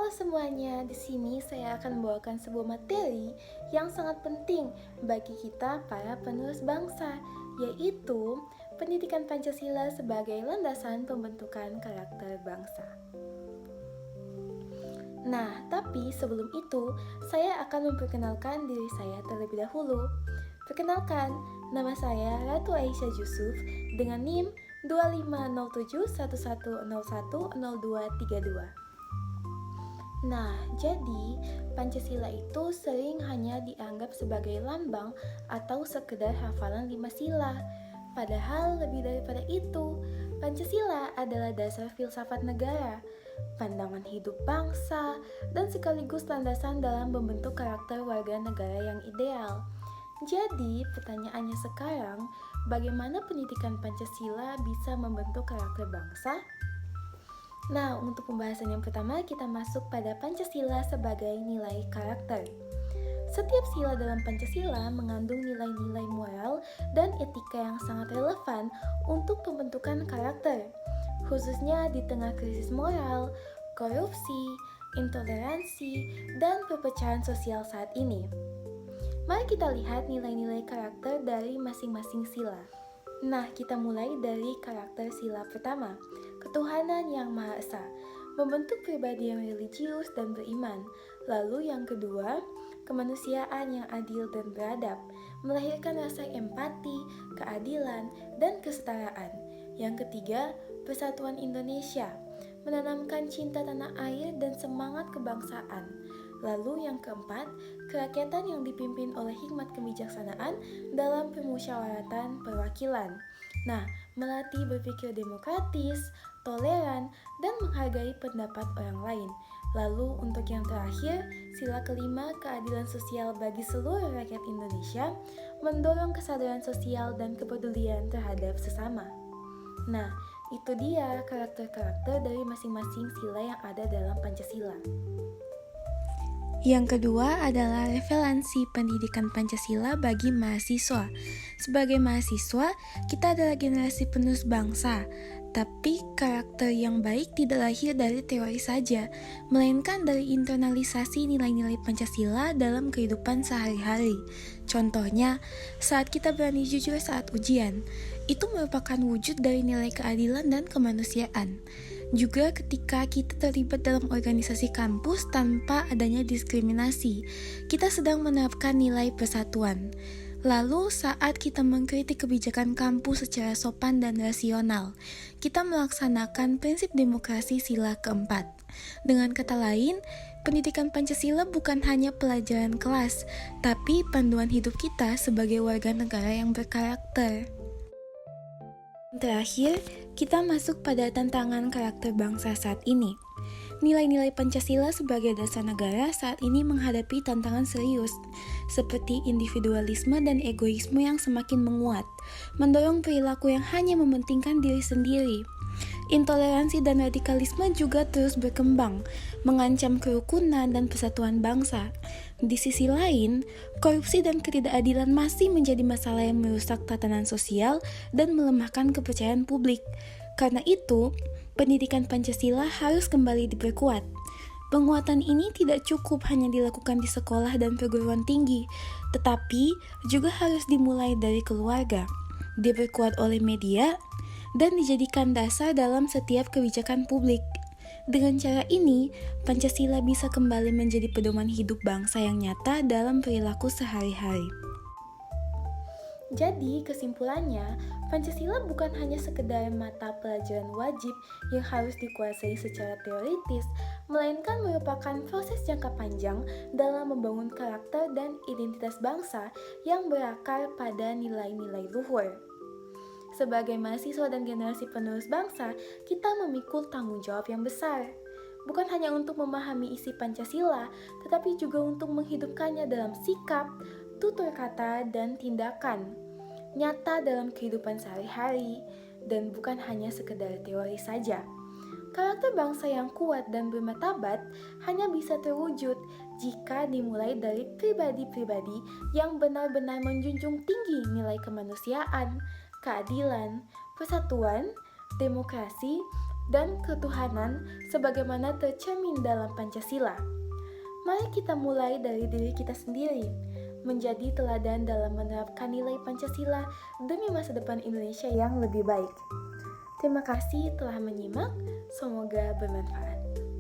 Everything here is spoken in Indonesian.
Halo semuanya, di sini saya akan membawakan sebuah materi yang sangat penting bagi kita para penerus bangsa, yaitu pendidikan Pancasila sebagai landasan pembentukan karakter bangsa. Nah, tapi sebelum itu, saya akan memperkenalkan diri saya terlebih dahulu. Perkenalkan, nama saya Ratu Aisyah Yusuf dengan NIM 250711010232. Nah, jadi Pancasila itu sering hanya dianggap sebagai lambang atau sekedar hafalan 5 sila. Padahal lebih daripada itu, Pancasila adalah dasar filsafat negara, pandangan hidup bangsa, dan sekaligus landasan dalam membentuk karakter warga negara yang ideal. Jadi, pertanyaannya sekarang, bagaimana pendidikan Pancasila bisa membentuk karakter bangsa? Nah, untuk pembahasan yang pertama, kita masuk pada Pancasila sebagai nilai karakter. Setiap sila dalam Pancasila mengandung nilai-nilai moral dan etika yang sangat relevan untuk pembentukan karakter, khususnya di tengah krisis moral, korupsi, intoleransi, dan perpecahan sosial saat ini. Mari kita lihat nilai-nilai karakter dari masing-masing sila. Nah, kita mulai dari karakter sila pertama, ketuhanan yang Maha Esa, membentuk pribadi yang religius dan beriman. Lalu yang kedua, kemanusiaan yang adil dan beradab, melahirkan rasa empati, keadilan, dan kesetaraan. Yang ketiga, persatuan Indonesia, menanamkan cinta tanah air dan semangat kebangsaan. Lalu yang keempat, kerakyatan yang dipimpin oleh hikmat kebijaksanaan dalam permusyawaratan perwakilan. Nah, melatih berpikir demokratis, toleran, dan menghargai pendapat orang lain. Lalu untuk yang terakhir, sila kelima, keadilan sosial bagi seluruh rakyat Indonesia, mendorong kesadaran sosial dan kepedulian terhadap sesama. Nah, itu dia karakter-karakter dari masing-masing sila yang ada dalam Pancasila. Yang kedua adalah relevansi pendidikan Pancasila bagi mahasiswa. Sebagai mahasiswa, kita adalah generasi penerus bangsa. Tapi karakter yang baik tidak lahir dari teori saja, melainkan dari internalisasi nilai-nilai Pancasila dalam kehidupan sehari-hari. Contohnya, saat kita berani jujur saat ujian, itu merupakan wujud dari nilai keadilan dan kemanusiaan. Juga ketika kita terlibat dalam organisasi kampus tanpa adanya diskriminasi, kita sedang menerapkan nilai persatuan. Lalu saat kita mengkritik kebijakan kampus secara sopan dan rasional, kita melaksanakan prinsip demokrasi sila keempat. Dengan kata lain, pendidikan Pancasila bukan hanya pelajaran kelas, tapi panduan hidup kita sebagai warga negara yang berkarakter. Terakhir, kita masuk pada tantangan karakter bangsa saat ini. Nilai-nilai Pancasila sebagai dasar negara saat ini menghadapi tantangan serius, seperti individualisme dan egoisme yang semakin menguat, mendorong perilaku yang hanya mementingkan diri sendiri. Intoleransi dan radikalisme juga terus berkembang, mengancam kerukunan dan persatuan bangsa. Di sisi lain, korupsi dan ketidakadilan masih menjadi masalah yang merusak tatanan sosial dan melemahkan kepercayaan publik. Karena itu, pendidikan Pancasila harus kembali diperkuat. Penguatan ini tidak cukup hanya dilakukan di sekolah dan perguruan tinggi, tetapi juga harus dimulai dari keluarga, diperkuat oleh media, dan dijadikan dasar dalam setiap kebijakan publik. Dengan cara ini, Pancasila bisa kembali menjadi pedoman hidup bangsa yang nyata dalam perilaku sehari-hari. Jadi, kesimpulannya, Pancasila bukan hanya sekedar mata pelajaran wajib yang harus dikuasai secara teoritis, melainkan merupakan proses jangka panjang dalam membangun karakter dan identitas bangsa yang berakar pada nilai-nilai luhur. Sebagai mahasiswa dan generasi penerus bangsa, kita memikul tanggung jawab yang besar. Bukan hanya untuk memahami isi Pancasila, tetapi juga untuk menghidupkannya dalam sikap, tutur kata, dan tindakan nyata dalam kehidupan sehari-hari, dan bukan hanya sekedar teori saja. Karakter bangsa yang kuat dan bermartabat hanya bisa terwujud jika dimulai dari pribadi-pribadi yang benar-benar menjunjung tinggi nilai kemanusiaan, keadilan, persatuan, demokrasi, dan ketuhanan sebagaimana tercermin dalam Pancasila. Mari kita mulai dari diri kita sendiri, menjadi teladan dalam menerapkan nilai Pancasila demi masa depan Indonesia yang lebih baik. Terima kasih telah menyimak, semoga bermanfaat.